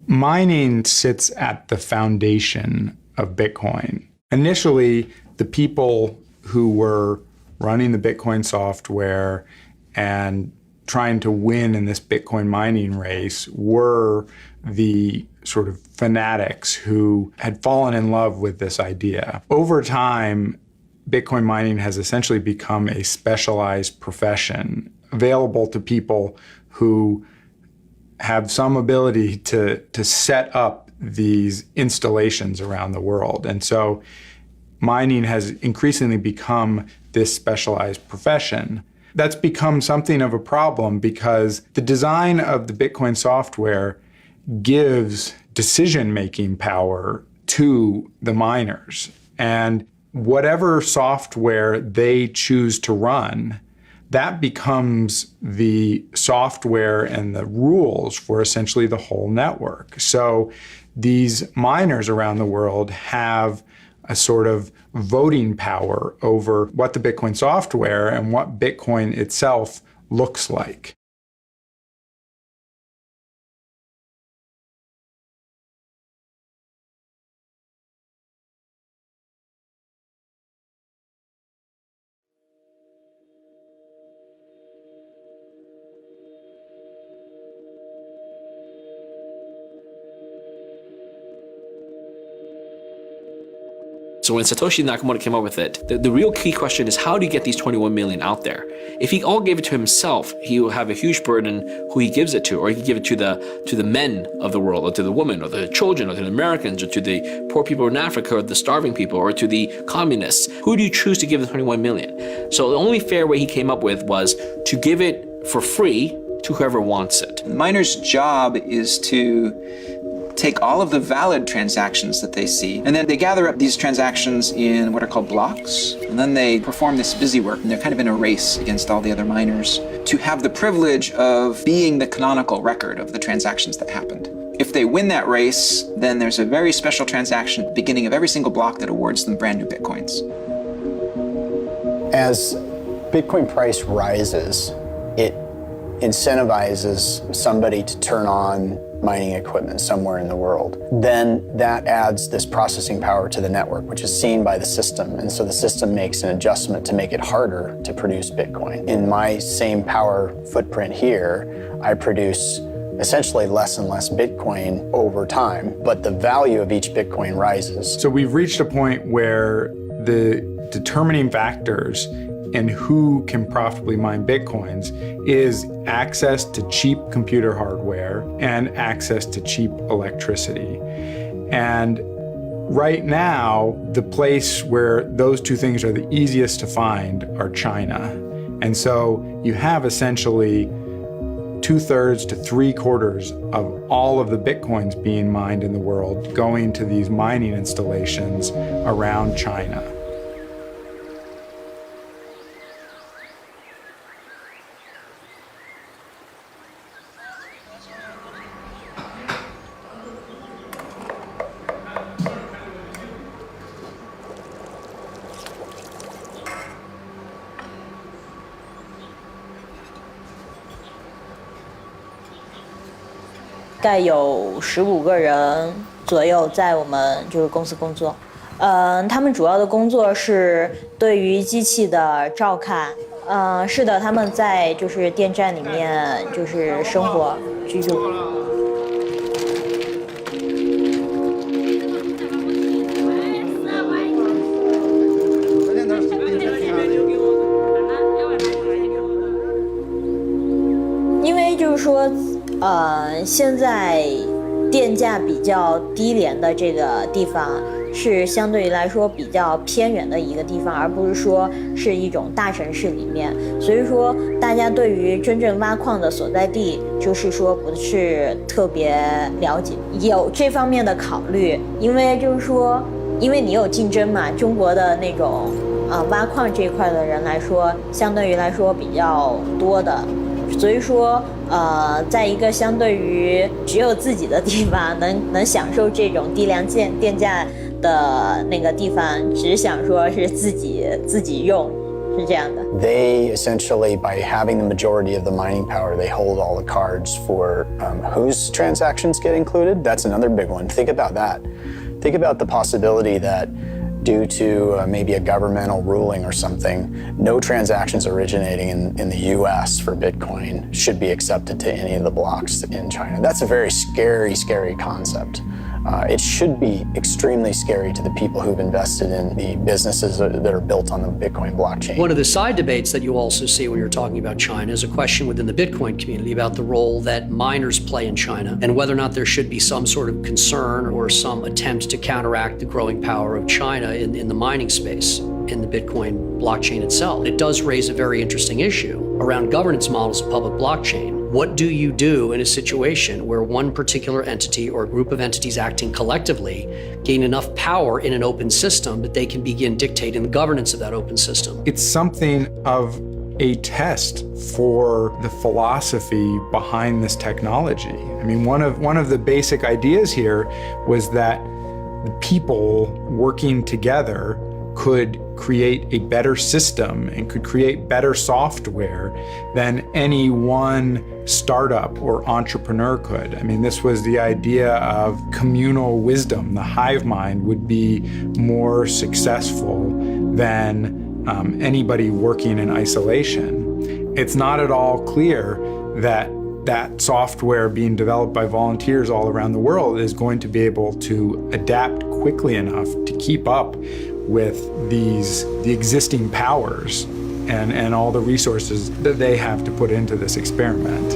Mining sits at the foundation of Bitcoin. Initially, the people who were running the Bitcoin software and trying to win in this Bitcoin mining race were the sort of fanatics who had fallen in love with this idea. Over time, Bitcoin mining has essentially become a specialized profession available to people who have some ability to set up these installations around the world. And so mining has increasingly become this specialized profession. That's become something of a problem because the design of the Bitcoin software gives decision-making power to the miners. And whatever software they choose to run, that becomes the software and the rules for essentially the whole network. So these miners around the world have a sort of voting power over what the Bitcoin software and what Bitcoin itself looks like. So when Satoshi Nakamoto came up with it, the real key question is how do you get these 21 million out there? If he all gave it to himself, he will have a huge burden who he gives it to, or he can give it to the men of the world, or to the women, or the children, or to the Americans, or to the poor people in Africa, or the starving people, or to the communists. Who do you choose to give the 21 million? So the only fair way he came up with was to give it for free to whoever wants it. The miner's job is to take all of the valid transactions that they see, and then they gather up these transactions in what are called blocks, and then they perform this busy work, and they're kind of in a race against all the other miners to have the privilege of being the canonical record of the transactions that happened. If they win that race, then there's a very special transaction at the beginning of every single block that awards them brand new Bitcoins. As Bitcoin price rises, it incentivizes somebody to turn on mining equipment somewhere in the world. Then that adds this processing power to the network, which is seen by the system. And so the system makes an adjustment to make it harder to produce Bitcoin. In my same power footprint here, I produce essentially less and less Bitcoin over time, but the value of each Bitcoin rises. So we've reached a point where the determining factors in who can profitably mine Bitcoins is access to cheap computer hardware and access to cheap electricity. And right now, the place where those two things are the easiest to find are China. And so you have essentially 2/3 to 3/4 of all of the Bitcoins being mined in the world going to these mining installations around China.大概有15个人左右在我们就是公司工作，他们主要的工作是对于机器的照看，是的，他们在就是电站里面就是生活居住。因为就是说。现在电价比较低廉的这个地方是相对于来说比较偏远的一个地方，而不是说是一种大城市里面。所以说，大家对于真正挖矿的所在地，就是说不是特别了解，有这方面的考虑。因为就是说，因为你有竞争嘛，中国的那种挖矿这一块的人来说，相对于来说比较多的。所以说，在一个相对于只有自己的地方，能享受这种低廉电价的那个地方，只想说是自己用，是这样的。 They essentially, by having the majority of the mining power, they hold all the cards for whose transactions get included. That's another big one. Think about that. Think about the possibility that due to maybe a governmental ruling or something, no transactions originating in the US for Bitcoin should be accepted to any of the blocks in China. That's a very scary, scary concept. It should be extremely scary to the people who've invested in the businesses that are built on the Bitcoin blockchain. One of the side debates that you also see when you're talking about China is a question within the Bitcoin community about the role that miners play in China and whether or not there should be some sort of concern or some attempt to counteract the growing power of China in the mining space, in the Bitcoin blockchain itself. It does raise a very interesting issue around governance models of public blockchain. What do you do in a situation where one particular entity or group of entities acting collectively gain enough power in an open system that they can begin dictating the governance of that open system? It's something of a test for the philosophy behind this technology. I mean, one of the basic ideas here was that the people working together could create a better system and could create better software than any one startup or entrepreneur could. I mean, this was the idea of communal wisdom. The hive mind would be more successful than anybody working in isolation. It's not at all clear that that software being developed by volunteers all around the world is going to be able to adapt quickly enough to keep up with the existing powers and all the resources that they have to put into this experiment.